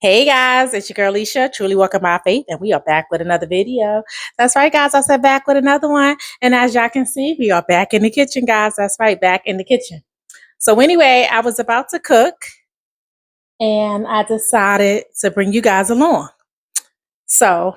Hey guys, it's your girl Alicia, truly welcome by faith, and we are back with another video. That's right, guys. I said back with another one, and as y'all can see, we are back in the kitchen, guys. That's right, back in the kitchen. So anyway, I was about to cook, and I decided to bring you guys along. So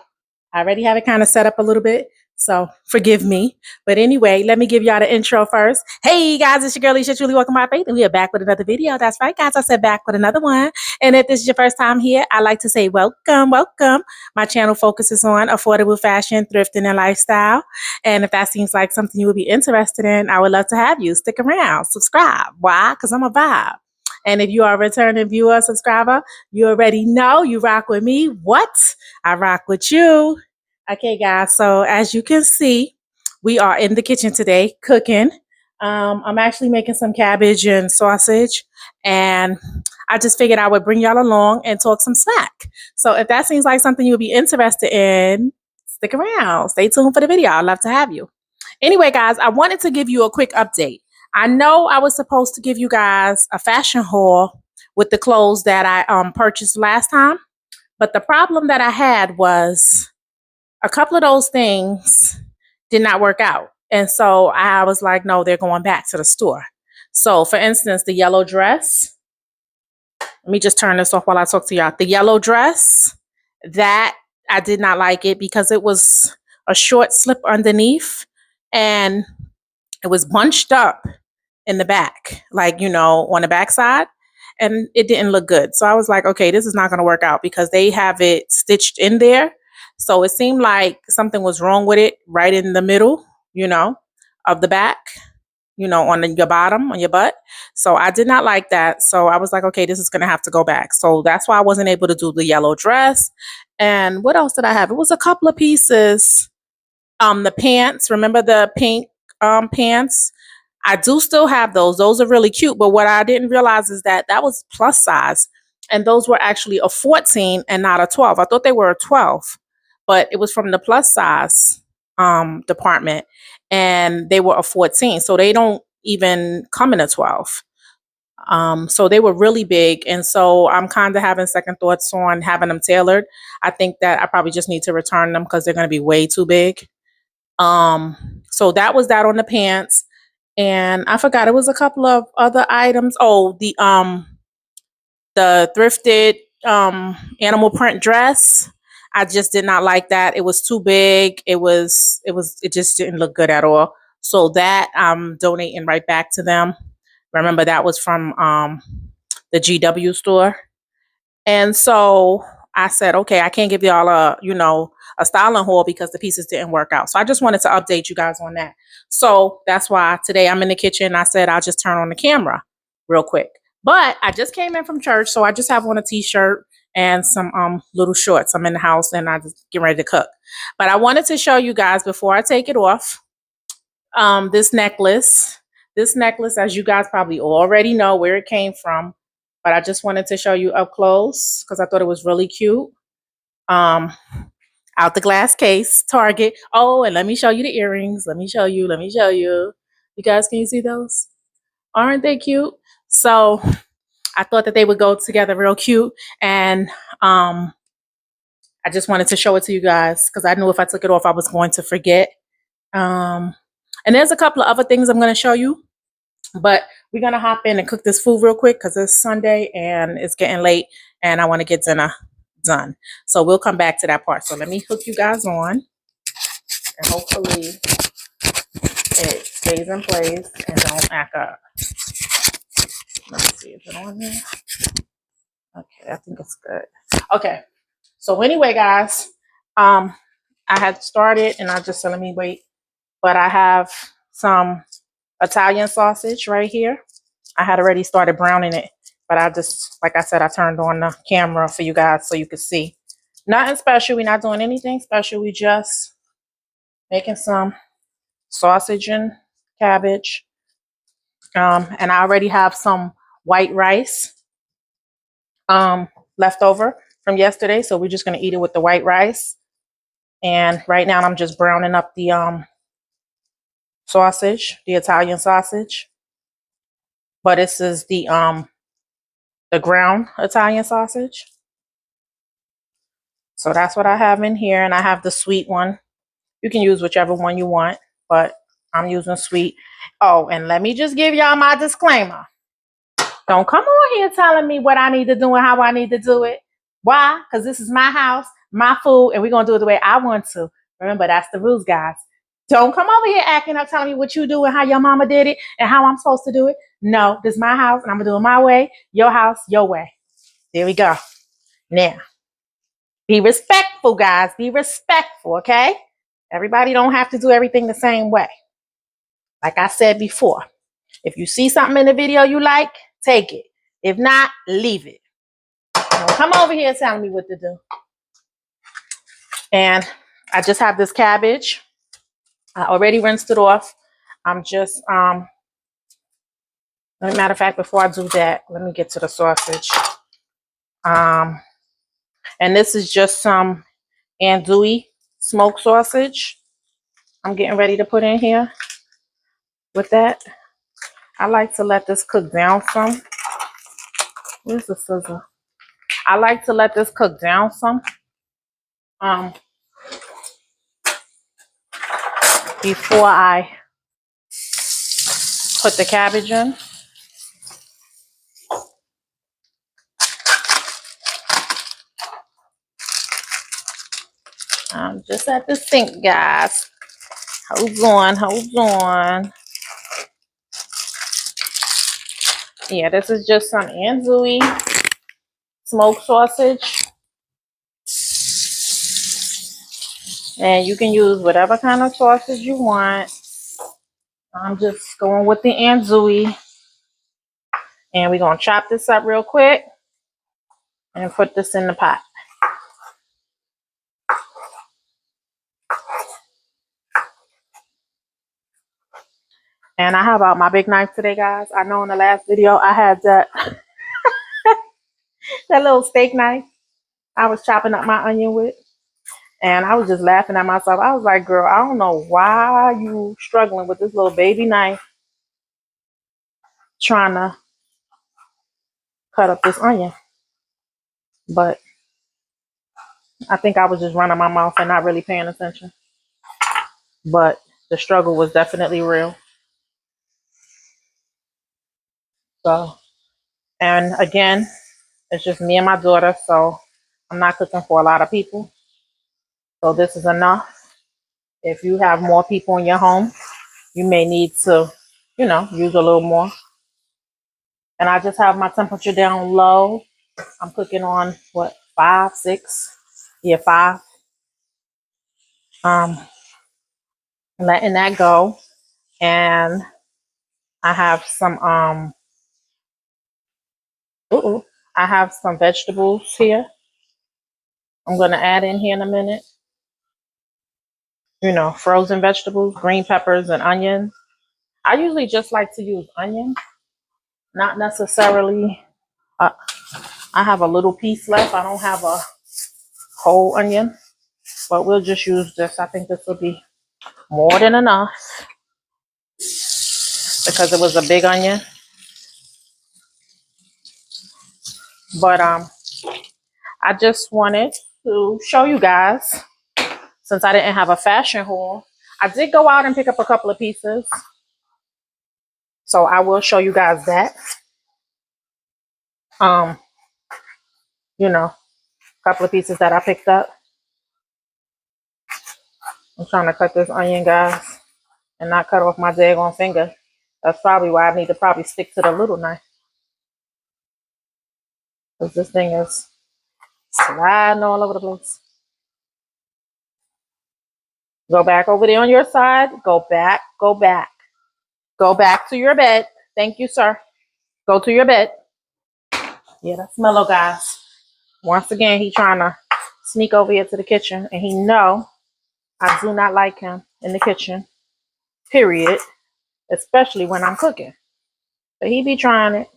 I already have it kind of set up a little bit. So forgive me. But anyway, let me give y'all the intro first. Hey guys, it's your girl Alicia, truly welcome by faith, and we are back with another video. That's right, guys. I said back with another one. And if this is your first time here, I like to say welcome, welcome. My channel focuses on affordable fashion, thrifting, and lifestyle. And if that seems like something you would be interested in, I would love to have you stick around, subscribe. Why? Because I'm a vibe. And if you are a returning viewer, subscriber, you already know you rock with me. What? I rock with you. Okay, guys. So as you can see, we are in the kitchen today cooking. I'm actually making some cabbage and sausage, and I just figured I would bring y'all along and talk some smack. So if that seems like something you would be interested in, stick around. Stay tuned for the video. I'd love to have you. Anyway, guys, I wanted to give you a quick update. I know I was supposed to give you guys a fashion haul with the clothes that I purchased last time, but the problem that I had was a couple of those things did not work out. And so I was like, no, they're going back to the store. So for instance, the yellow dress, let me just turn this off while I talk to y'all. The yellow dress, that I did not like it because it was a short slip underneath and it was bunched up in the back, like, on the back side. And it didn't look good. So I was like, okay, this is not going to work out because they have it stitched in there. So it seemed like something was wrong with it right in the middle, of the back, on your bottom, on your butt. So I did not like that. So I was like, okay, this is going to have to go back. So that's why I wasn't able to do the yellow dress. And what else did I have? It was a couple of pieces. The pants, remember the pink pants? I do still have those. Those are really cute. But what I didn't realize is that that was plus size. And those were actually a 14 and not a 12. I thought they were a 12, but it was from the plus size department. And they were a 14. So they don't even come in a 12. So they were really big. And so I'm kind of having second thoughts on having them tailored. I think that I probably just need to return them because they're going to be way too big. So that was that on the pants. And I forgot it was a couple of other items. Oh, the thrifted animal print dress. I just did not like that. It was too big. It just didn't look good at all. So that I'm donating right back to them. Remember that was from the GW store. And so I said, okay, I can't give y'all a styling haul because the pieces didn't work out. So I just wanted to update you guys on that. So that's why today I'm in the kitchen. I said I'll just turn on the camera real quick. But I just came in from church, so I just have on a t-shirt and some little shorts. I'm in the house and I just get ready to cook. But I wanted to show you guys before I take it off this necklace. This necklace, as you guys probably already know where it came from, but I just wanted to show you up close because I thought it was really cute. Out the glass case, Target. Oh, and let me show you the earrings. Let me show you. You guys, can you see those? Aren't they cute? So I thought that they would go together real cute. And I just wanted to show it to you guys because I knew if I took it off, I was going to forget. And there's a couple of other things I'm going to show you. But we're going to hop in and cook this food real quick because it's Sunday and it's getting late and I want to get dinner done. So we'll come back to that part. So let me hook you guys on and hopefully it stays in place and don't act up. Let me see, is it on there? Okay, I think it's good. Okay. So anyway, guys, I had started and I just said, let me wait. But I have some Italian sausage right here. I had already started browning it, but I just, like I said, I turned on the camera for you guys so you could see. Nothing special. We're not doing anything special. We just making some sausage and cabbage. And I already have some white rice left over from yesterday. So we're just going to eat it with the white rice. And right now I'm just browning up the sausage, the Italian sausage. But this is the ground Italian sausage. So that's what I have in here. And I have the sweet one. You can use whichever one you want, but I'm using sweet. Oh, and let me just give y'all my disclaimer. Don't come on here telling me what I need to do and how I need to do it. Why? Because this is my house, my food, and we're going to do it the way I want to. Remember, that's the rules, guys. Don't come over here acting up, telling me what you do and how your mama did it and how I'm supposed to do it. No, this is my house, and I'm going to do it my way, your house, your way. There we go. Now, be respectful, guys. Be respectful, okay? Everybody don't have to do everything the same way. Like I said before, if you see something in the video you like, take it. If not, leave it. Don't come over here telling me what to do. And I just have this cabbage. I already rinsed it off. I'm just, matter of fact, before I do that, let me get to the sausage. And this is just some andouille smoked sausage I'm getting ready to put in here with that. I like to let this cook down some. Where's the scissor? I like to let this cook down some. Before I put the cabbage in. I'm just at the sink, guys. Hold on, hold on. Yeah, this is just some andouille smoked sausage. And you can use whatever kind of sausage you want. I'm just going with the andouille. And we're going to chop this up real quick and put this in the pot. And I have out my big knife today, guys. I know in the last video I had that, that little steak knife I was chopping up my onion with. And I was just laughing at myself. I was like, girl, I don't know why you struggling with this little baby knife trying to cut up this onion. But I think I was just running my mouth and not really paying attention. But the struggle was definitely real. So, and again, it's just me and my daughter. So I'm not cooking for a lot of people. So this is enough. If you have more people in your home, you may need to, use a little more. And I just have my temperature down low. I'm cooking on 5, 6? Yeah, 5. Letting that go. And I have some I have some vegetables here. I'm gonna add in here in a minute. Frozen vegetables, green peppers and onions. I usually just like to use onion, not necessarily. I have a little piece left. I don't have a whole onion, but we'll just use this. I think this will be more than enough because it was a big onion. But I just wanted to show you guys, since I didn't have a fashion haul, I did go out and pick up a couple of pieces. So I will show you guys that. A couple of pieces that I picked up. I'm trying to cut this onion, guys, and not cut off my daggone finger. That's probably why I need to probably stick to the little knife. Because this thing is sliding all over the place. Go back over there on your side. Go back, go back. Go back to your bed. Thank you, sir. Go to your bed. Yeah, that's Mellow, guys. Once again, he trying to sneak over here to the kitchen, and he know I do not like him in the kitchen, period, especially when I'm cooking. But he be trying it.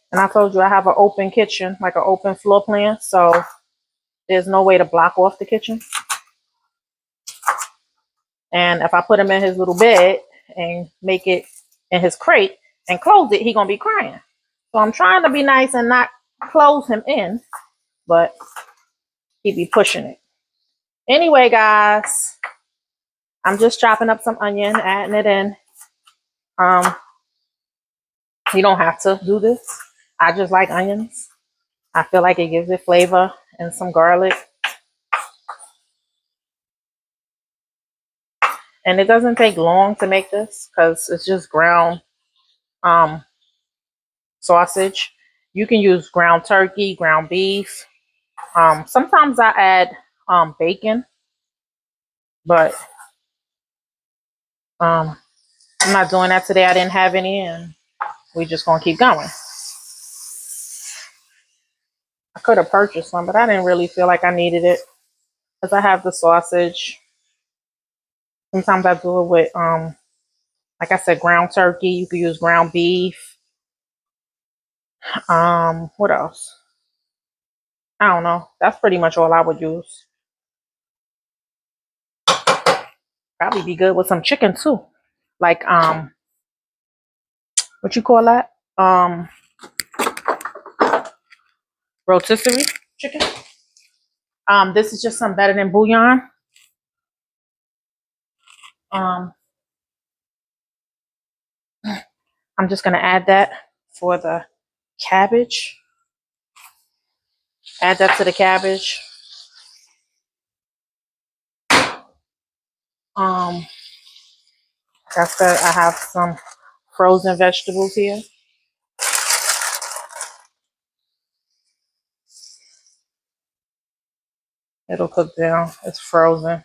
And I told you I have an open kitchen, like an open floor plan, so there's no way to block off the kitchen. And if I put him in his little bed and make it in his crate and close it, he gonna be crying. So I'm trying to be nice and not close him in, but He be pushing it. Anyway, guys, I'm just chopping up some onion, adding it in. You don't have to do this. I just like onions. I feel like it gives it flavor, and some garlic. And it doesn't take long to make this because it's just ground um, sausage. You can use ground turkey, ground beef. Sometimes I add bacon, but I'm not doing that today. I didn't have any, and we just gonna keep going. I could have purchased some, but I didn't really feel like I needed it because I have the sausage. Sometimes I do it with like I said, ground turkey. You could use ground beef. What else? I don't know. That's pretty much all I would use. Probably be good with some chicken too. Like what you call that? Rotisserie chicken. This is just some better than bouillon. I'm just gonna add that for the cabbage. Add that to the cabbage. That's good. I have some frozen vegetables here. It'll cook down. It's frozen.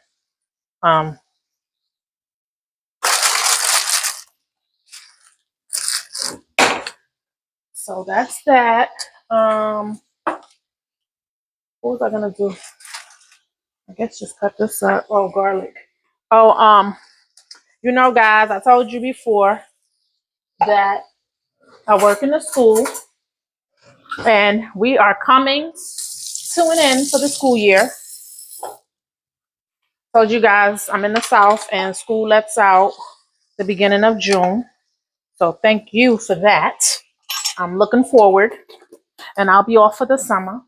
So that's that. What was I gonna do? I guess just cut this up. Oh, garlic. Oh, you know, guys, I told you before that I work in the school, and we are coming to an end for the school year. Told you guys I'm in the South, and school lets out the beginning of June. So thank you for that. I'm looking forward, and I'll be off for the summer.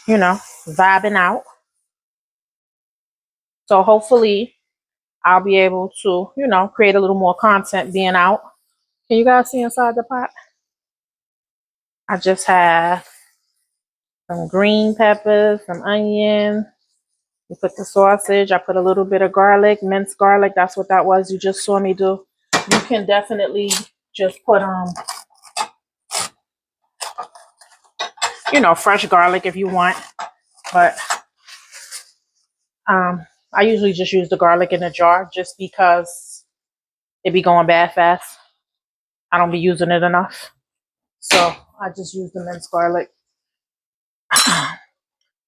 You know, vibing out. So hopefully I'll be able to, you know, create a little more content being out. Can you guys see inside the pot? I just have some green peppers, some onion. You put the sausage. I put a little bit of garlic, minced garlic. That's what that was you just saw me do. You can definitely just put you know, fresh garlic if you want. But I usually just use the garlic in a jar just because it be going bad fast. I don't be using it enough. So I just use the minced garlic.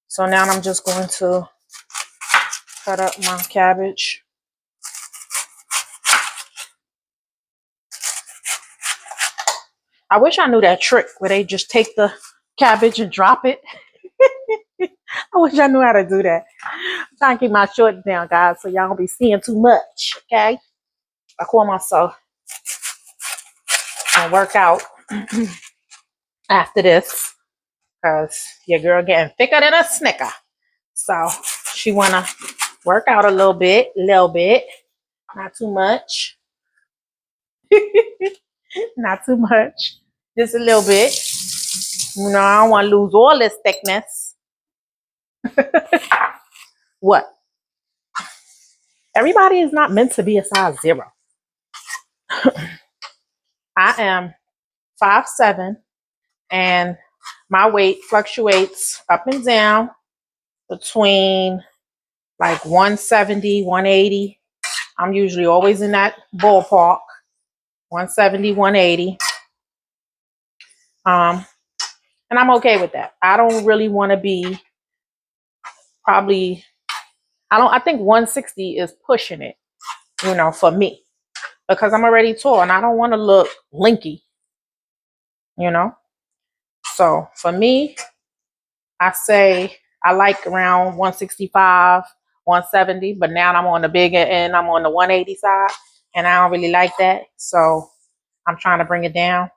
So now I'm just going to cut up my cabbage. I wish I knew that trick where they just take the cabbage and drop it. I wish I knew how to do that. I'm trying to keep my shorts down, guys, so y'all don't be seeing too much, okay? I call myself and work out after this because your girl getting thicker than a snicker. So she want to work out a little bit, not too much. Not too much, just a little bit. You know, I don't want to lose all this thickness. What? Everybody is not meant to be a size 0. I am 5'7", and my weight fluctuates up and down between like 170, 180. I'm usually always in that ballpark, 170, 180. And I'm okay with that. I don't really want to be I think 160 is pushing it, you know, for me, because I'm already tall and I don't want to look linky, you know. So for me, I say I like around 165, 170, but now I'm on the bigger end. I'm on the 180 side, and I don't really like that. So I'm trying to bring it down.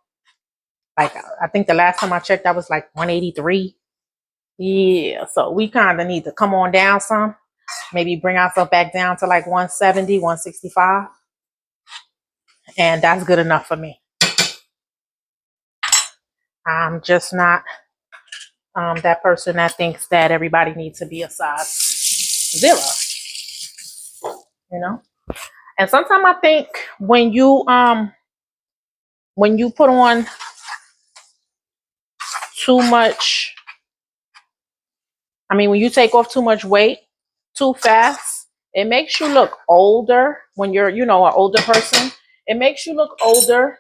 Like, I think the last time I checked, that was like 183. Yeah, so we kind of need to come on down some. Maybe bring ourselves back down to like 170, 165. And that's good enough for me. I'm just not that person that thinks that everybody needs to be a size 0, you know? And sometimes I think when you put on too much, when you take off too much weight too fast, it makes you look older when you're, an older person. It makes you look older,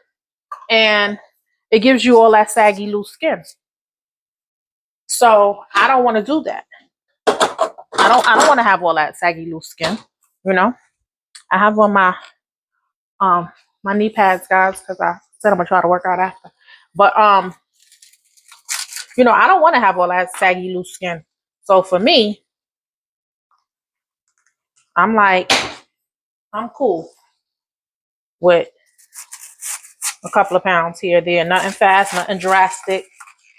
and it gives you all that saggy loose skin. So I don't want to do that. I don't want to have all that saggy loose skin, you know. I have on my knee pads, guys, because I said I'm gonna try to work out after. But I don't want to have all that saggy loose skin. So for me, I'm like, I'm cool with a couple of pounds here, there, nothing fast, nothing drastic.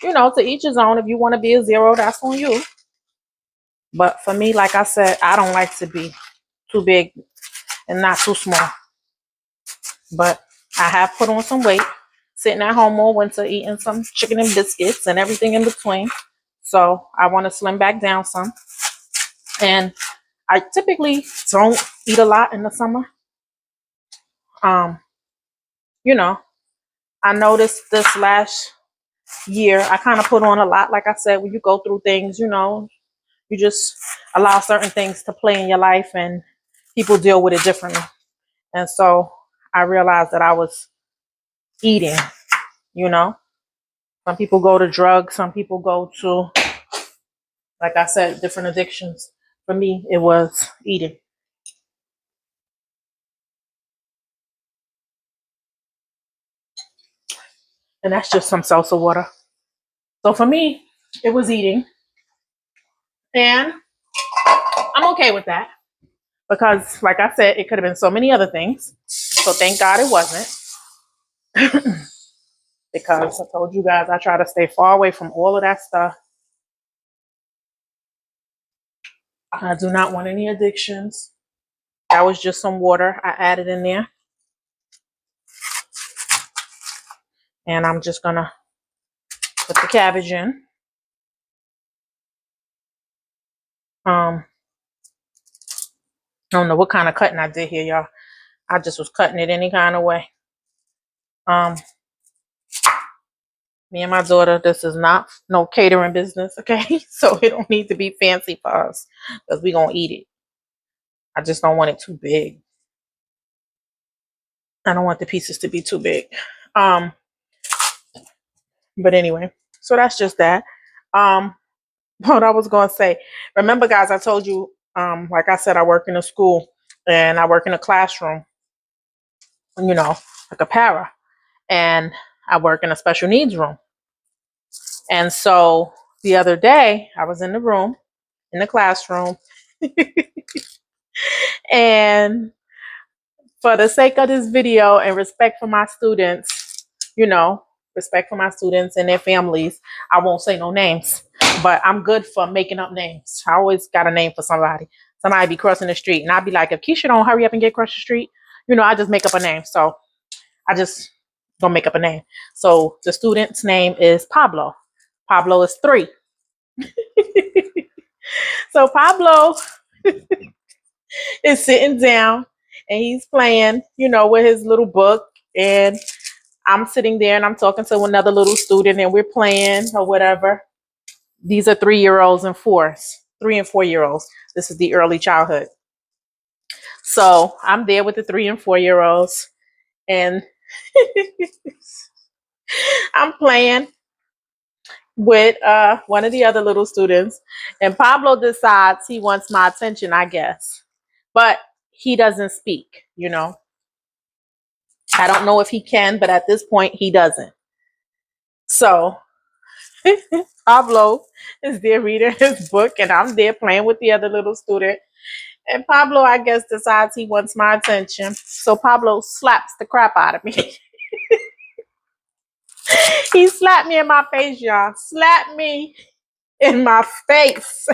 To each his own. If you want to be a 0, that's on you. But for me, like I said, I don't like to be too big and not too small. But I have put on some weight, sitting at home all winter, eating some chicken and biscuits and everything in between. So I want to slim back down some. And I typically don't eat a lot in the summer. I noticed this last year, I kind of put on a lot. Like I said, when you go through things, you just allow certain things to play in your life and people deal with it differently. And so I realized that I was eating, Some people go to drugs. Some people go to, like I said, different addictions. For me, it was eating. And that's just some salsa water. So for me, it was eating. And I'm okay with that. Because, like I said, it could have been so many other things. So thank God it wasn't. Because I told you guys I try to stay far away from all of that stuff. I do not want any addictions. That was just some water I added in there. And I'm just going to put the cabbage in. I don't know what kind of cutting I did here, y'all. I just was cutting it any kind of way. Me and my daughter, this is not no catering business, okay? So it don't need to be fancy for us because we're going to eat it. I just don't want it too big. I don't want the pieces to be too big. But anyway, so that's just that. What I was going to say, remember guys, I told you, like I said, I work in a school and I work in a classroom, like a para, and I work in a special needs room. And so the other day I was in the room, in the classroom, and for the sake of this video and respect for my students, respect for my students and their families, I won't say no names, but I'm good for making up names. I always got a name for somebody. Somebody be crossing the street and I'd be like, if Keisha don't hurry up and get across the street, I just make up a name. So I just don't make up a name. So the student's name is Pablo. Pablo is 3. So Pablo is sitting down and he's playing, with his little book. And I'm sitting there and I'm talking to another little student and we're playing or whatever. These are 3-year-olds and 4s, 3 and 4-year-olds. This is the early childhood. So I'm there with the 3 and 4-year-olds and I'm playing with one of the other little students, and Pablo decides he wants my attention, I guess, but he doesn't speak. I don't know if he can, but at this point he doesn't. So Pablo is there reading his book and I'm there playing with the other little student, and Pablo, I guess, decides he wants my attention, so Pablo slaps the crap out of me. He slapped me in my face, y'all. Slapped me in my face.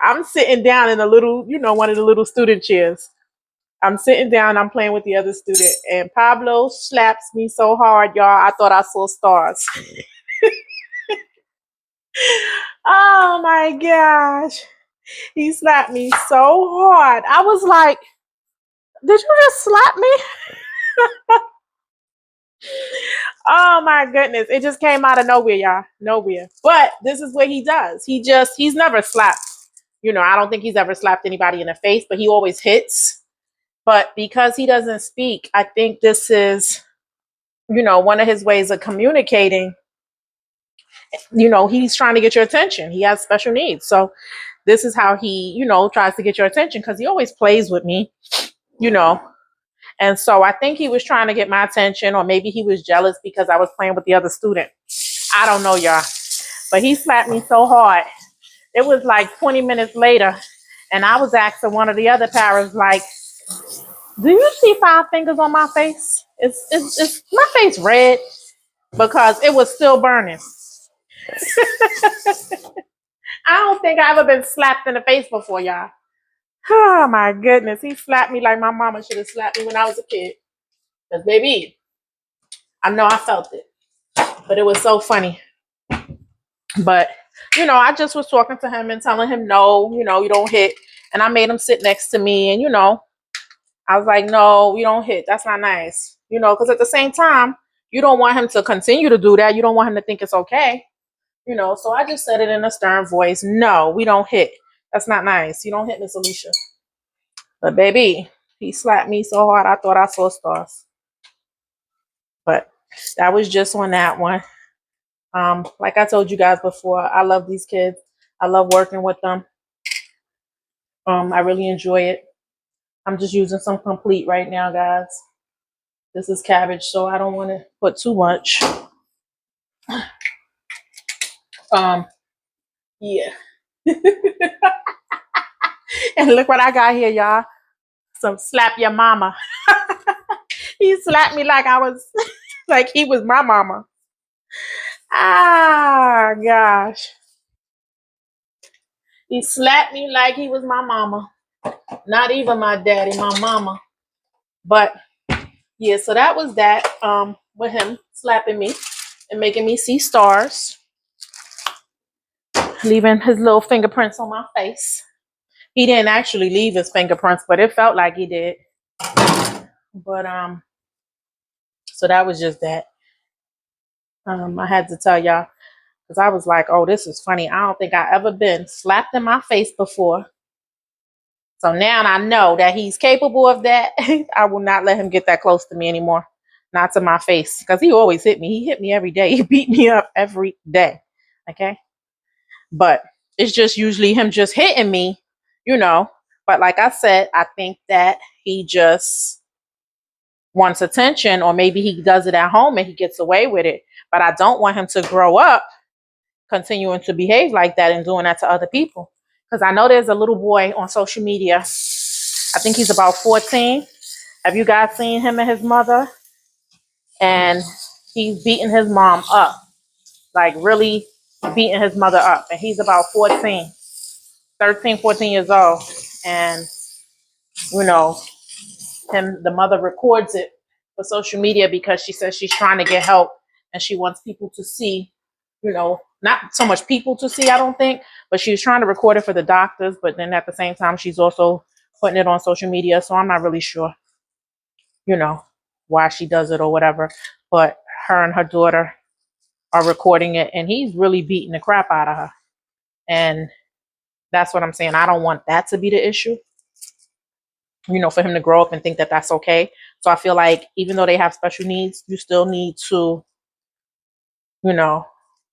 I'm sitting down in a little, one of the little student chairs. I'm sitting down, I'm playing with the other student, and Pablo slaps me so hard, y'all. I thought I saw stars. Oh my gosh. He slapped me so hard. I was like, did you just slap me? Oh my goodness. It just came out of nowhere, y'all. Nowhere. But this is what he does. He's never slapped. I don't think he's ever slapped anybody in the face, but he always hits. But because he doesn't speak, I think this is, one of his ways of communicating. He's trying to get your attention. He has special needs. So this is how he, tries to get your attention because he always plays with me, you know. And so I think he was trying to get my attention, or maybe he was jealous because I was playing with the other student. I don't know, y'all. But he slapped me so hard. It was like 20 minutes later, and I was asking one of the other parents, like, do you see 5 fingers on my face? It's my face red because it was still burning. I don't think I've ever been slapped in the face before, y'all. Oh my goodness. He slapped me like my mama should have slapped me when I was a kid. Because baby, I know I felt it. But it was so funny. But, I just was talking to him and telling him, no, you don't hit. And I made him sit next to me. And, I was like, no, you don't hit. That's not nice. Because at the same time, you don't want him to continue to do that. You don't want him to think it's okay. So I just said it in a stern voice. No, we don't hit. That's not nice. You don't hit Miss Alicia. But baby, he slapped me so hard I thought I saw stars. But that was just on that one. Like I told you guys before, I love these kids. I love working with them. I really enjoy it. I'm just using some complete right now, guys. This is cabbage, so I don't want to put too much. Yeah. And look what I got here, y'all. Some slap your mama. He slapped me like I was, like he was my mama. Ah, gosh. He slapped me like he was my mama. Not even my daddy, my mama. But yeah, so that was that. With him slapping me and making me see stars, leaving his little fingerprints on my face. He didn't actually leave his fingerprints, but it felt like he did. But so that was just that. I had to tell y'all because I was like, oh, this is funny. I don't think I ever been slapped in my face before. So now I know that he's capable of that. I will not let him get that close to me anymore. Not to my face. Because he always hit me. He hit me every day. He beat me up every day. Okay. But it's just usually him just hitting me, But like I said, I think that he just wants attention, or maybe he does it at home and he gets away with it. But I don't want him to grow up continuing to behave like that and doing that to other people. Because I know there's a little boy on social media. I think he's about 14. Have you guys seen him and his mother? And he's beating his mom up, like really beating his mother up. And he's about 13, 14 years old. And, the mother records it for social media because she says she's trying to get help and she wants people to see, not so much people to see, I don't think, but she's trying to record it for the doctors. But then at the same time, she's also putting it on social media. So I'm not really sure, why she does it or whatever. But her and her daughter are recording it and he's really beating the crap out of her. And that's what I'm saying. I don't want that to be the issue, for him to grow up and think that that's okay. So I feel like even though they have special needs, you still need to,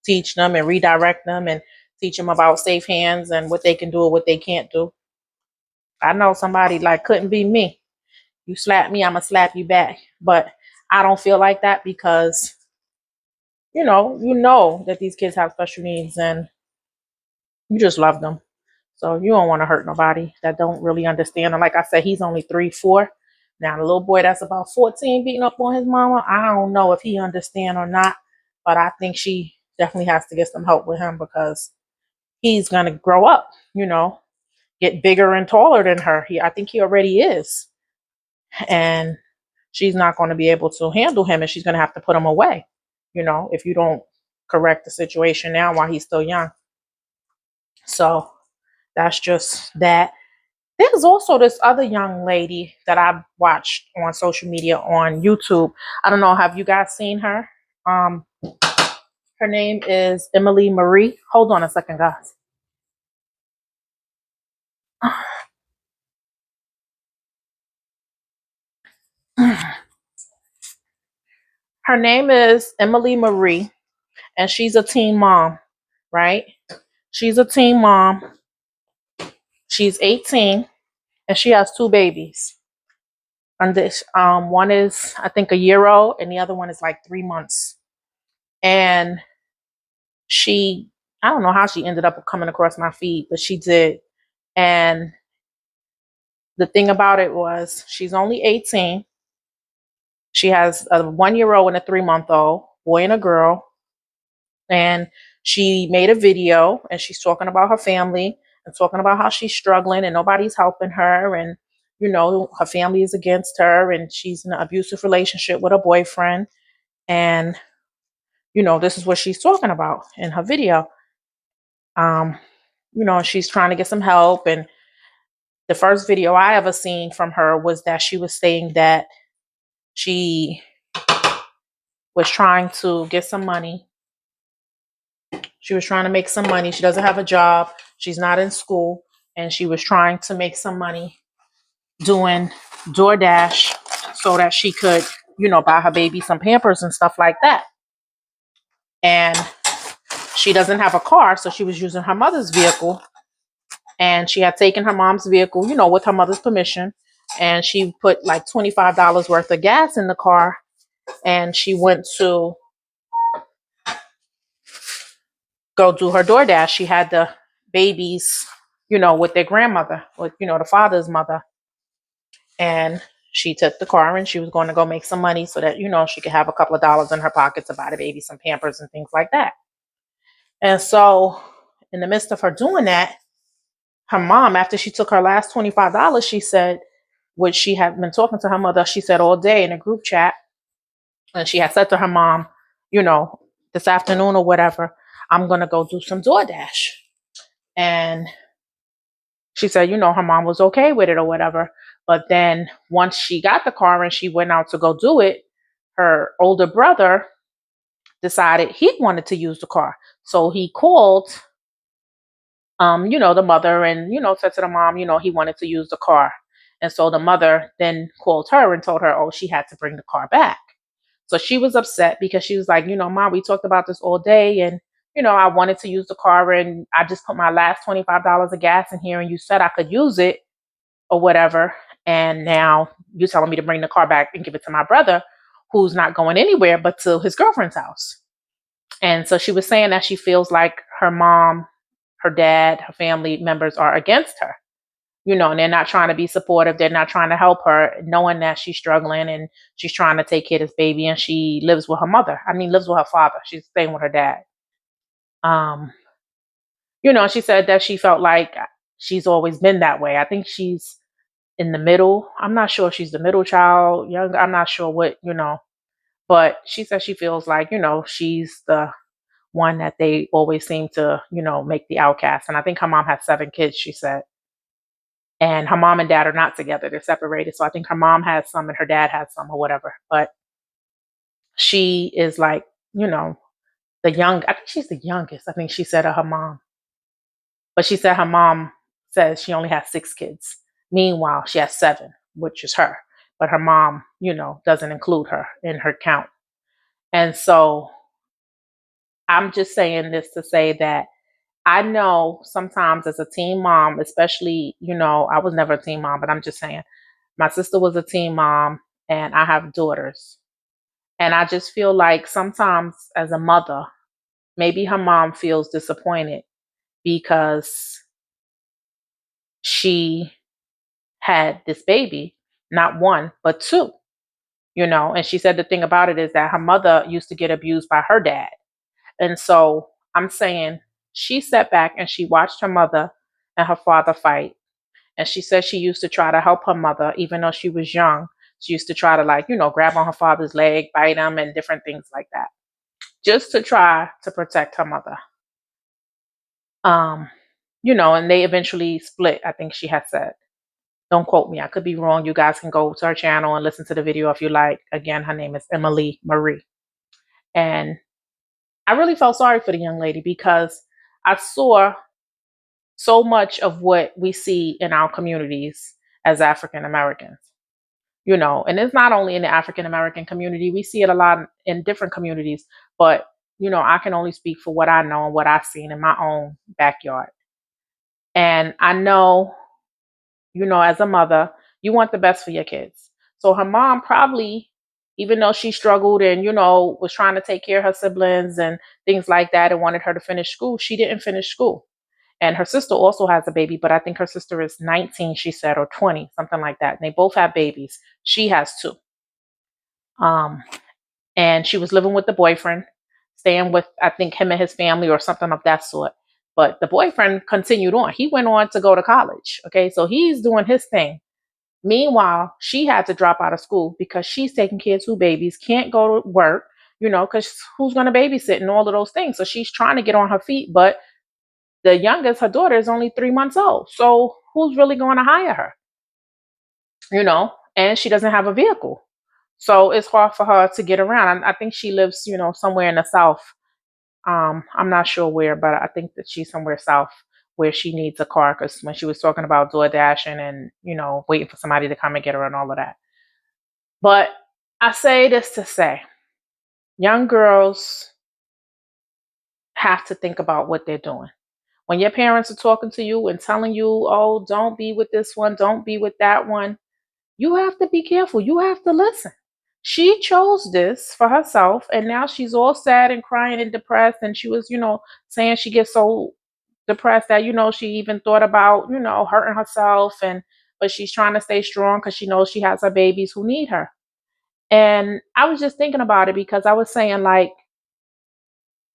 teach them and redirect them and teach them about safe hands and what they can do or what they can't do. I know somebody like couldn't be me. You slap me, I'm going to slap you back. But I don't feel like that because, you know that these kids have special needs and you just love them. So you don't want to hurt nobody that don't really understand. And like I said, he's only 3, 4. Now the little boy that's about 14 beating up on his mama, I don't know if he understand or not. But I think she definitely has to get some help with him because he's gonna grow up, get bigger and taller than her. I think he already is. And she's not going to be able to handle him and she's going to have to put him away, if you don't correct the situation now while he's still young. So that's just that. There's also this other young lady that I watched on social media on YouTube. I don't know, have you guys seen her? Um, Her name is Emily Marie. Hold on a second, guys. Her name is Emily Marie, and she's a teen mom, right? She's a teen mom. She's 18, and she has two babies. And this, one is I think a year old, and the other one is like 3 months. And she, I don't know how she ended up coming across my feed, but she did. And the thing about it was, she's only 18. She has a 1 year old and a 3 month old, boy and a girl. And she made a video and she's talking about her family and talking about how she's struggling and nobody's helping her. And, her family is against her and she's in an abusive relationship with her boyfriend. And, this is what she's talking about in her video. Um, she's trying to get some help. And the first video I ever seen from her was that she was saying that she was trying to get some money. She was trying to make some money. She doesn't have a job. She's not in school. And she was trying to make some money doing DoorDash so that she could, buy her baby some Pampers and stuff like that. And she doesn't have a car, so she was using her mother's vehicle. And she had taken her mom's vehicle, with her mother's permission. And she put like $25 worth of gas in the car. And she went to go do her DoorDash. She had the babies, with their grandmother, with, the father's mother. And she took the car and she was going to go make some money so that, she could have a couple of dollars in her pocket to buy the baby some Pampers and things like that. And so in the midst of her doing that, her mom, after she took her last $25, she said, which she had been talking to her mother, she said all day in a group chat, and she had said to her mom, this afternoon or whatever, I'm going to go do some DoorDash. And she said, her mom was okay with it or whatever. But then once she got the car and she went out to go do it, her older brother decided he wanted to use the car. So he called, the mother and, said to the mom, he wanted to use the car. And so the mother then called her and told her, oh, she had to bring the car back. So she was upset because she was like, Mom, we talked about this all day and, I wanted to use the car and I just put my last $25 of gas in here and you said I could use it or whatever. And now you're telling me to bring the car back and give it to my brother who's not going anywhere but to his girlfriend's house. And so she was saying that she feels like her mom, her dad, her family members are against her, and they're not trying to be supportive. They're not trying to help her, knowing that she's struggling and she's trying to take care of this baby and she lives with her mother. Lives with her father. She's staying with her dad. She said that she felt like she's always been that way. I think she's in the middle. I'm not sure if she's the middle child, young. I'm not sure what, but she says she feels like, she's the one that they always seem to, make the outcast. And I think her mom has 7 kids, she said. And her mom and dad are not together. They're separated. So I think her mom has some and her dad has some or whatever. But she is like, I think she's the youngest. I think she said of her mom. But she said her mom says she only has 6 kids. Meanwhile, she has 7, which is her. But her mom, doesn't include her in her count. And so I'm just saying this to say that I know sometimes as a teen mom, especially, I was never a teen mom, but I'm just saying my sister was a teen mom and I have daughters. And I just feel like sometimes as a mother, maybe her mom feels disappointed because she had this baby, not one, but 2. And she said the thing about it is that her mother used to get abused by her dad. And so I'm saying she sat back and she watched her mother and her father fight. And she said she used to try to help her mother, even though she was young. She used to try to, like, grab on her father's leg, bite him, and different things like that, just to try to protect her mother. Um, and they eventually split, I think she had said. Don't quote me. I could be wrong. You guys can go to her channel and listen to the video if you like. Again, her name is Emily Marie. And I really felt sorry for the young lady because I saw so much of what we see in our communities as African Americans. And it's not only in the African American community, we see it a lot in different communities, but I can only speak for what I know and what I've seen in my own backyard. And I know, as a mother, you want the best for your kids. So her mom probably, even though she struggled and, was trying to take care of her siblings and things like that and wanted her to finish school, she didn't finish school. And her sister also has a baby, but I think her sister is 19, she said, or 20, something like that. And they both have babies. She has two. Um, and she was living with the boyfriend, staying with, I think, him and his family or something of that sort. But the boyfriend continued on. He went on to go to college. Okay, so he's doing his thing. Meanwhile, she had to drop out of school because she's taking care of two babies, can't go to work, because who's going to babysit and all of those things. So she's trying to get on her feet, but the youngest, her daughter, is only 3 months old. So who's really going to hire her? And she doesn't have a vehicle. So it's hard for her to get around. I think she lives, somewhere in the South. I'm not sure where, but I think that she's somewhere south where she needs a car because when she was talking about door dashing and, waiting for somebody to come and get her and all of that. But I say this to say, young girls have to think about what they're doing. When your parents are talking to you and telling you, oh, don't be with this one, don't be with that one, you have to be careful. You have to listen. She chose this for herself, and now she's all sad and crying and depressed. And she was, saying she gets so depressed that, she even thought about, hurting herself. But she's trying to stay strong because she knows she has her babies who need her. And I was just thinking about it because I was saying, like,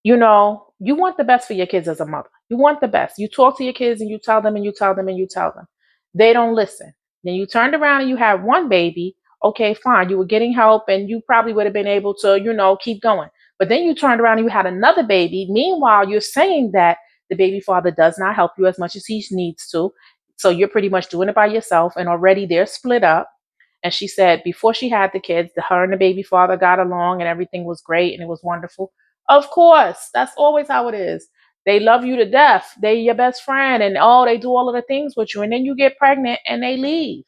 you want the best for your kids as a mother. You want the best. You talk to your kids and you tell them and you tell them and you tell them. They don't listen. Then you turned around and you had one baby. Okay, fine. You were getting help and you probably would have been able to, keep going. But then you turned around and you had another baby. Meanwhile, you're saying that the baby father does not help you as much as he needs to. So you're pretty much doing it by yourself. And already they're split up. And she said before she had the kids, her and the baby father got along and everything was great and it was wonderful. Of course, that's always how it is. They love you to death. They your best friend and they do all of the things with you. And then you get pregnant and they leave.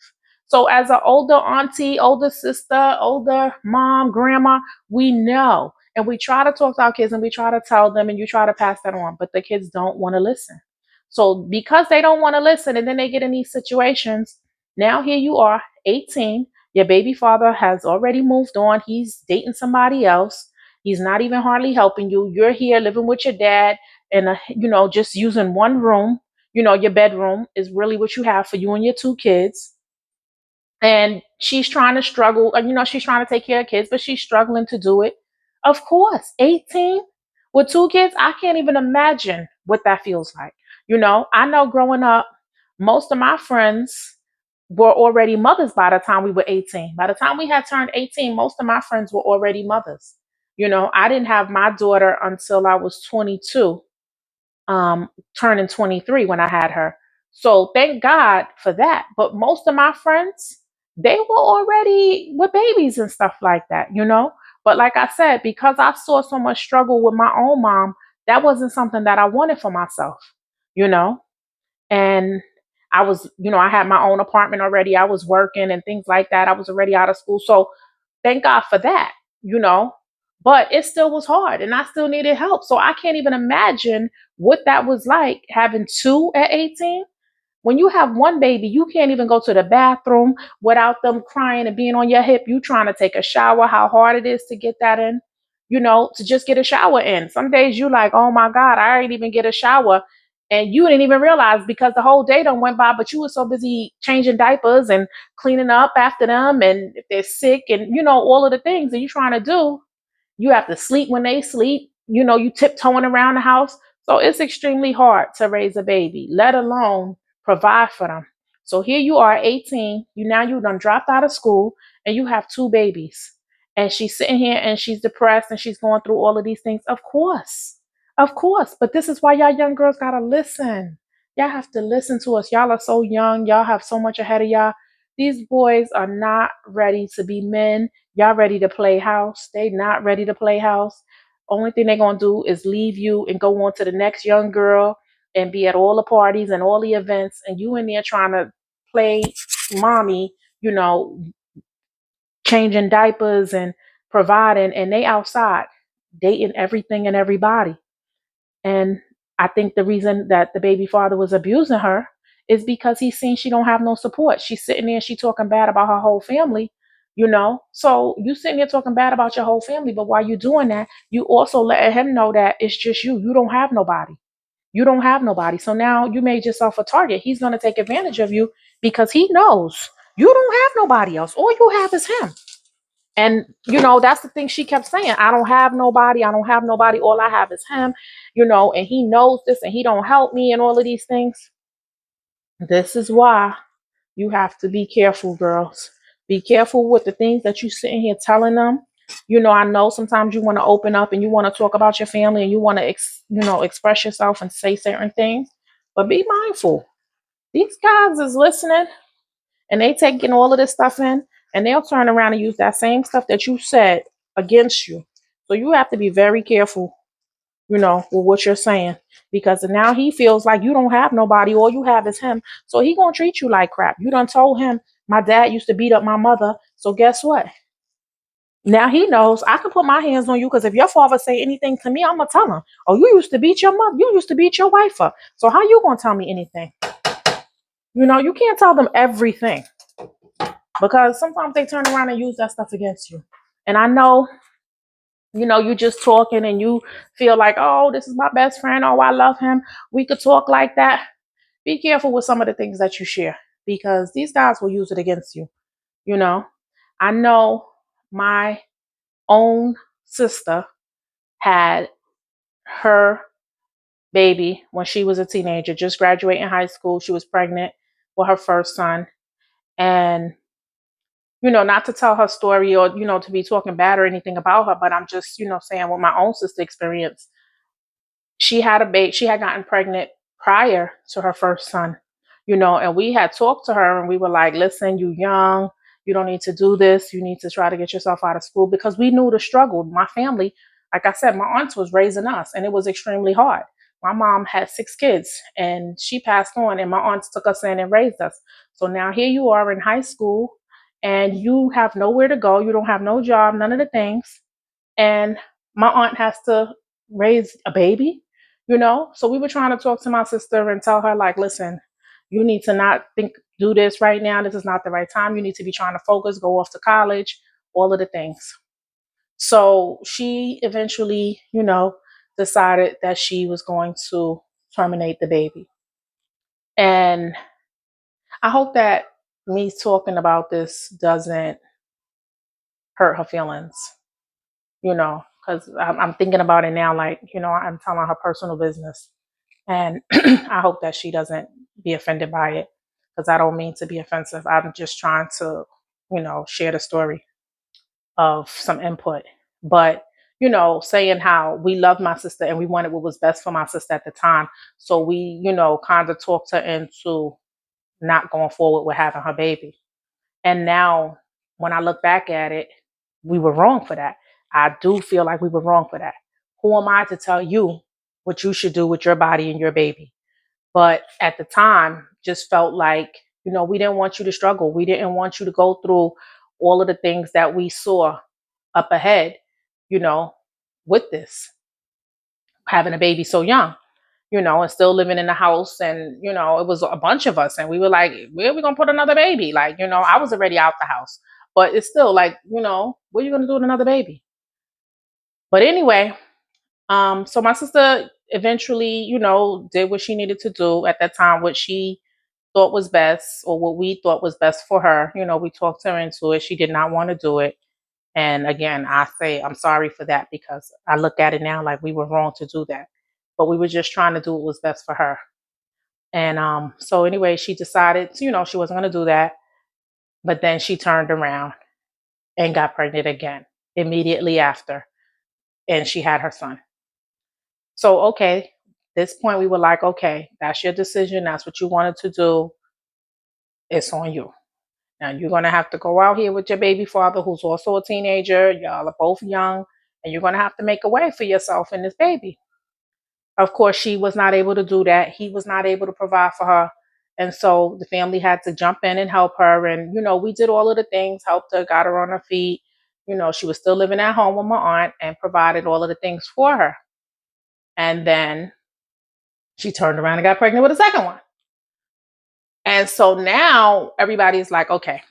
So as an older auntie, older sister, older mom, grandma, we know. And we try to talk to our kids and we try to tell them and you try to pass that on. But the kids don't want to listen. So because they don't want to listen and then they get in these situations, now here you are, 18. Your baby father has already moved on. He's dating somebody else. He's not even hardly helping you. You're here living with your dad and, just using one room. Your bedroom is really what you have for you and your two kids. And she's trying to struggle, she's trying to take care of kids, but she's struggling to do it. Of course, 18 with two kids, I can't even imagine what that feels like. I know growing up, most of my friends were already mothers by the time we were 18. By the time we had turned 18, most of my friends were already mothers. I didn't have my daughter until I was 22, turning 23 when I had her. So thank God for that. But most of my friends, they were already with babies and stuff like that. But like I said, because I saw so much struggle with my own mom, that wasn't something that I wanted for myself, you know? And I was, I had my own apartment already. I was working and things like that. I was already out of school. So thank God for that, you know. But it still was hard and I still needed help. So I can't even imagine what that was like having two at 18. When you have one baby, you can't even go to the bathroom without them crying and being on your hip. You trying to take a shower, how hard it is to get that in, to just get a shower in. Some days you like, oh my God, I didn't even get a shower. and you didn't even realize because the whole day done went by, but you were so busy changing diapers and cleaning up after them, and if they're sick, and all of the things that you're trying to do. You have to sleep when they sleep. You tiptoeing around the house. So it's extremely hard to raise a baby, let alone provide for them. So here you are, 18. You done dropped out of school and you have two babies. And she's sitting here and she's depressed and she's going through all of these things. Of course. Of course. But this is why y'all young girls gotta listen. Y'all have to listen to us. Y'all are so young. Y'all have so much ahead of y'all. These boys are not ready to be men. Y'all ready to play house. They not ready to play house. Only thing they gonna do is leave you and go on to the next young girl and be at all the parties and all the events, and you in there trying to play mommy, you know, changing diapers and providing, and they outside dating everything and everybody. And I think the reason that the baby father was abusing her is because he's seen she don't have no support. She's sitting there and she talking bad about her whole family. So you sitting there talking bad about your whole family, but while you doing that, you also letting him know that it's just you. You don't have nobody. You don't have nobody. So now you made yourself a target. He's gonna take advantage of you because he knows you don't have nobody else. All you have is him. And that's the thing she kept saying. I don't have nobody. I don't have nobody. All I have is him, and he knows this and he don't help me and all of these things. This is why you have to be careful, girls. Be careful with the things that you sitting here telling them. I know sometimes you want to open up and you want to talk about your family and you want to express yourself and say certain things, but be mindful. These guys is listening and they taking all of this stuff in, and they'll turn around and use that same stuff that you said against you. So you have to be very careful, with what you're saying, because now he feels like you don't have nobody, all you have is him. So he gonna treat you like crap. You done told him my dad used to beat up my mother. So guess what? Now he knows I can put my hands on you, because if your father say anything to me, I'm gonna tell him. Oh, you used to beat your mother. You used to beat your wife up. So how you gonna tell me anything? You can't tell them everything, because sometimes they turn around and use that stuff against you. And I know, you just talking and you feel like, oh, this is my best friend. Oh, I love him. We could talk like that. Be careful with some of the things that you share, because these guys will use it against you. You know, I know my own sister had her baby when she was a teenager, just graduating high school. She was pregnant with her first son. And not to tell her story or, to be talking bad or anything about her, but I'm just, saying what my own sister experienced. She had a baby, she had gotten pregnant prior to her first son, and we had talked to her and we were like, listen, you young, you don't need to do this. You need to try to get yourself out of school, because we knew the struggle. My family, like I said, my aunt was raising us and it was extremely hard. My mom had 6 kids and she passed on, and my aunts took us in and raised us. So now here you are in high school and you have nowhere to go. You don't have no job, none of the things. And my aunt has to raise a baby. So we were trying to talk to my sister and tell her, like, listen, you need to not do this right now. This is not the right time. You need to be trying to focus, go off to college, all of the things. So she eventually, decided that she was going to terminate the baby. And I hope that me talking about this doesn't hurt her feelings, because I'm thinking about it now, like, I'm telling her personal business. And I hope that she doesn't be offended by it, because I don't mean to be offensive. I'm just trying to, share the story of some input. But, saying how we loved my sister and we wanted what was best for my sister at the time. So we, kind of talked her into not going forward with having her baby. And now when I look back at it, we were wrong for that. I do feel like we were wrong for that. Who am I to tell you what you should do with your body and your baby? But at the time, just felt like, we didn't want you to struggle. We didn't want you to go through all of the things that we saw up ahead, with this, having a baby so young, and still living in the house. And, it was a bunch of us. And we were like, where are we going to put another baby? Like, I was already out the house. But it's still like, what are you going to do with another baby? But anyway, so my sister eventually, did what she needed to do at that time, what she thought was best, or what we thought was best for her. We talked her into it. She did not want to do it. And again, I say I'm sorry for that, because I look at it now like we were wrong to do that. But we were just trying to do what was best for her. And so anyway, she decided, she wasn't going to do that. But then she turned around and got pregnant again immediately after. And she had her son. So, okay, this point we were like, okay, that's your decision. That's what you wanted to do. It's on you. Now you're going to have to go out here with your baby father, who's also a teenager. Y'all are both young, and you're going to have to make a way for yourself and this baby. Of course, she was not able to do that. He was not able to provide for her. And so the family had to jump in and help her. And, we did all of the things, helped her, got her on her feet. She was still living at home with my aunt and provided all of the things for her. And then she turned around and got pregnant with a second one. And so now everybody's like, okay,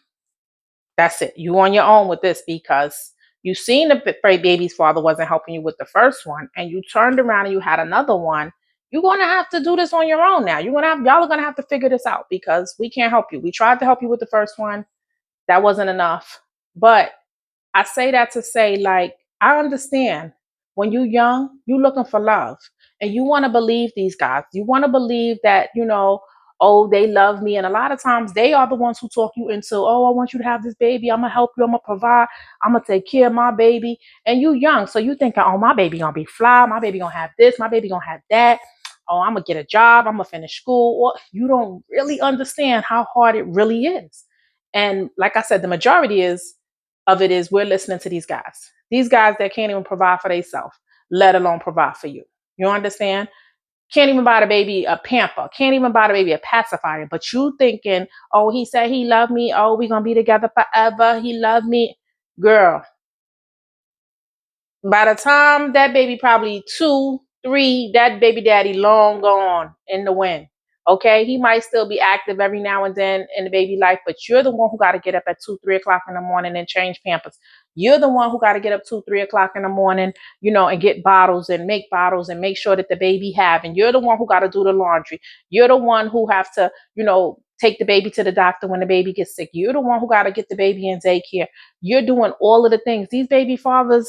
that's it. You on your own with this, because you seen the baby's father wasn't helping you with the first one, and you turned around and you had another one. You're gonna have to do this on your own now. Y'all are gonna have to figure this out, because we can't help you. We tried to help you with the first one. That wasn't enough. But I say that to say, like, I understand when you're young, you're looking for love, and you want to believe these guys. You want to believe that, oh, they love me. And a lot of times they are the ones who talk you into, oh, I want you to have this baby. I'm going to help you. I'm going to provide. I'm going to take care of my baby. And you young. So you thinking, oh, my baby going to be fly. My baby going to have this. My baby going to have that. Oh, I'm going to get a job. I'm going to finish school. Well, you don't really understand how hard it really is. And like I said, the majority of it is we're listening to these guys. These guys that can't even provide for themselves, let alone provide for you. You understand? Can't even buy the baby a pamper. Can't even buy the baby a pacifier. But you thinking, oh, he said he loved me. Oh, we gonna be together forever. He loved me. Girl, by the time that baby probably 2, 3, that baby daddy long gone in the wind. Okay, he might still be active every now and then in the baby life, but you're the one who got to get up at 2, 3 o'clock in the morning and change Pampers. You're the one who got to get up 2, 3 o'clock in the morning, and get bottles and make sure that the baby have. And you're the one who got to do the laundry. You're the one who have to, take the baby to the doctor when the baby gets sick. You're the one who got to get the baby in daycare. You're doing all of the things. These baby fathers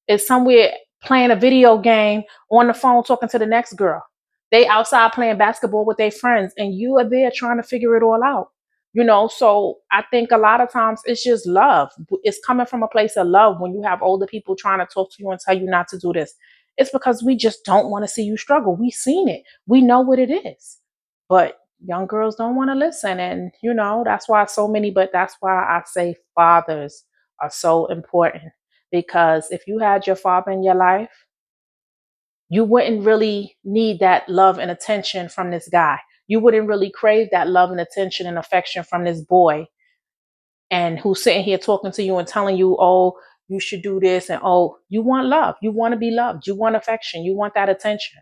is somewhere playing a video game on the phone talking to the next girl. They outside playing basketball with their friends, and you are there trying to figure it all out. So I think a lot of times it's just love. It's coming from a place of love when you have older people trying to talk to you and tell you not to do this. It's because we just don't want to see you struggle. We've seen it. We know what it is. But young girls don't want to listen. And, that's why that's why I say fathers are so important. Because if you had your father in your life, you wouldn't really need that love and attention from this guy. You wouldn't really crave that love and attention and affection from this boy, and who's sitting here talking to you and telling you, oh, you should do this. And oh, you want love. You want to be loved. You want affection. You want that attention.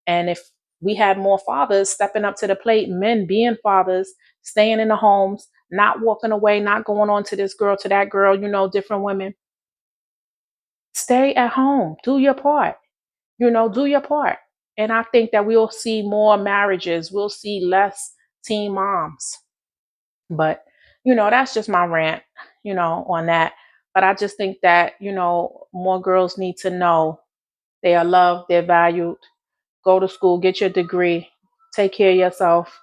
And if we had more fathers stepping up to the plate, men being fathers, staying in the homes, not walking away, not going on to this girl, to that girl, different women, stay at home, do your part. Do your part. And I think that we'll see more marriages. We'll see less teen moms. But, that's just my rant, on that. But I just think that, more girls need to know they are loved, they're valued. Go to school, get your degree, take care of yourself.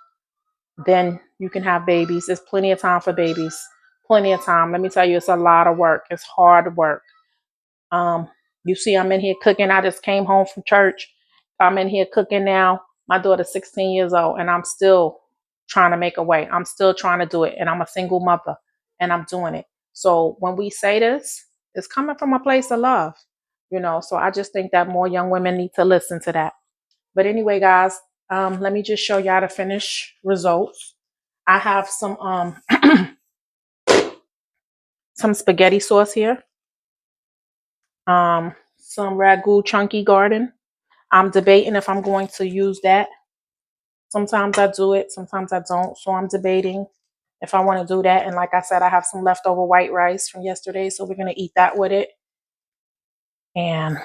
Then you can have babies. There's plenty of time for babies. Plenty of time. Let me tell you, it's a lot of work. It's hard work. You see, I'm in here cooking. I just came home from church. I'm in here cooking now. My daughter's 16 years old, and I'm still trying to make a way. I'm still trying to do it, and I'm a single mother, and I'm doing it. So when we say this, it's coming from a place of love, So I just think that more young women need to listen to that. But anyway, guys, let me just show y'all the finished results. I have some some spaghetti sauce here. Some ragu chunky garden. I'm debating if I'm going to use that. Sometimes I do it, sometimes I don't. So I'm debating if I want to do that. And like I said, I have some leftover white rice from yesterday, so we're going to eat that with it. And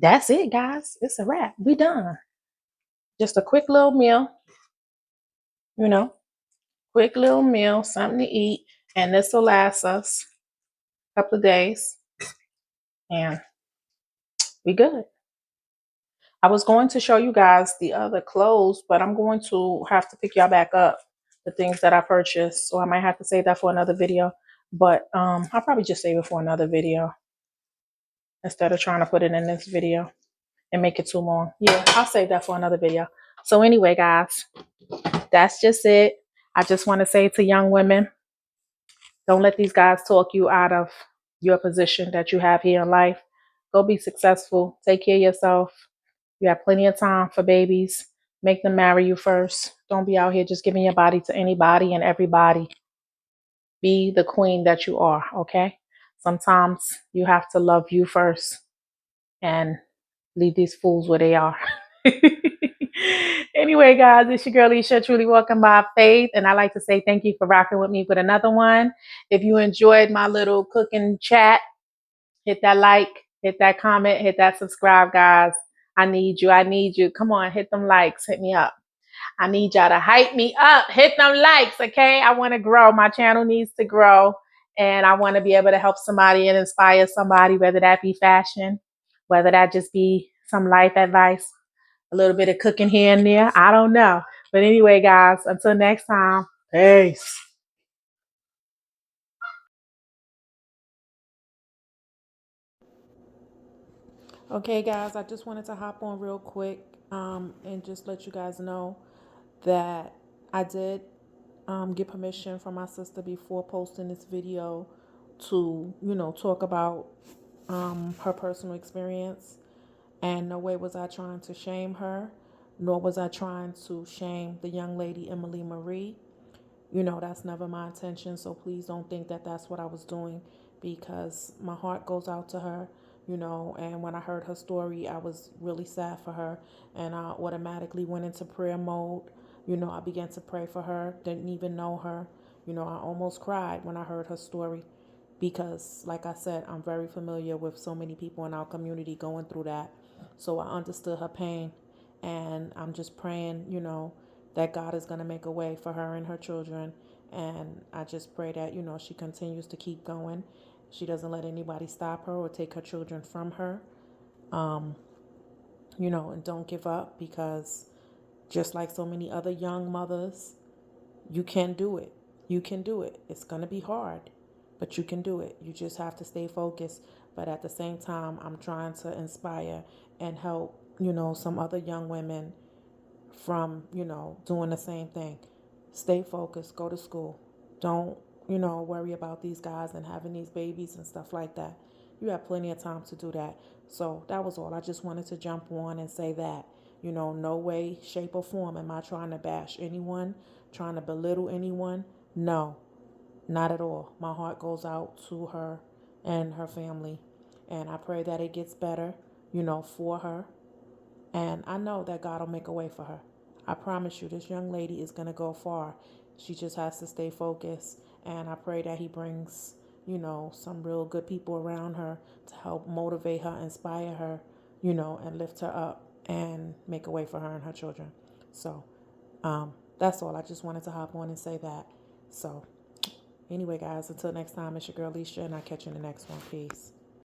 that's it, guys. It's a wrap. We done. Just a quick little meal, you know, quick little meal, something to eat. And this will last us a couple of days. And we good. I was going to show you guys the other clothes, but I'm going to have to pick y'all back up the things that I purchased. So I might have to save that for another video. But I'll probably just save it for another video instead of trying to put it in this video and make it too long. Yeah, I'll save that for another video. So anyway, guys, that's just it. I just want to say to young women, don't let these guys talk you out of your position that you have here in life. Go be successful. Take care of yourself. You have plenty of time for babies. Make them marry you first. Don't be out here just giving your body to anybody and everybody. Be the queen that you are, okay? Sometimes you have to love you first and leave these fools where they are. Anyway, guys, it's your girl Isha, truly walking by faith. And I like to say thank you for rocking with me with another one. If you enjoyed my little cooking chat, hit that like, hit that comment, hit that subscribe, guys. I need you. I need you. Come on, hit them likes. Hit me up. I need y'all to hype me up. Hit them likes, okay? I want to grow. My channel needs to grow. And I want to be able to help somebody and inspire somebody, whether that be fashion, whether that just be some life advice, a little bit of cooking here and there. I don't know. But anyway, guys, until next time, peace. Okay, guys, I just wanted to hop on real quick and just let you guys know that I did get permission from my sister before posting this video to, talk about her personal experience. And no way was I trying to shame her, nor was I trying to shame the young lady, Emily Marie. That's never my intention. So please don't think that that's what I was doing, because my heart goes out to her, and when I heard her story, I was really sad for her. And I automatically went into prayer mode. I began to pray for her, didn't even know her. I almost cried when I heard her story because, like I said, I'm very familiar with so many people in our community going through that. So I understood her pain, and I'm just praying, that God is going to make a way for her and her children. And I just pray that, she continues to keep going. She doesn't let anybody stop her or take her children from her, and don't give up, because just like so many other young mothers, you can do it. You can do it. It's going to be hard, but you can do it. You just have to stay focused. But at the same time, I'm trying to inspire and help, some other young women from, doing the same thing. Stay focused, go to school. Don't, worry about these guys and having these babies and stuff like that. You have plenty of time to do that. So that was all. I just wanted to jump on and say that, no way, shape, or form am I trying to bash anyone, trying to belittle anyone. No, not at all. My heart goes out to her and her family. And I pray that it gets better, for her. And I know that God will make a way for her. I promise you, this young lady is going to go far. She just has to stay focused. And I pray that He brings, some real good people around her to help motivate her, inspire her, and lift her up and make a way for her and her children. So that's all. I just wanted to hop on and say that. So, anyway, guys, until next time, it's your girl, Alicia, and I'll catch you in the next one. Peace.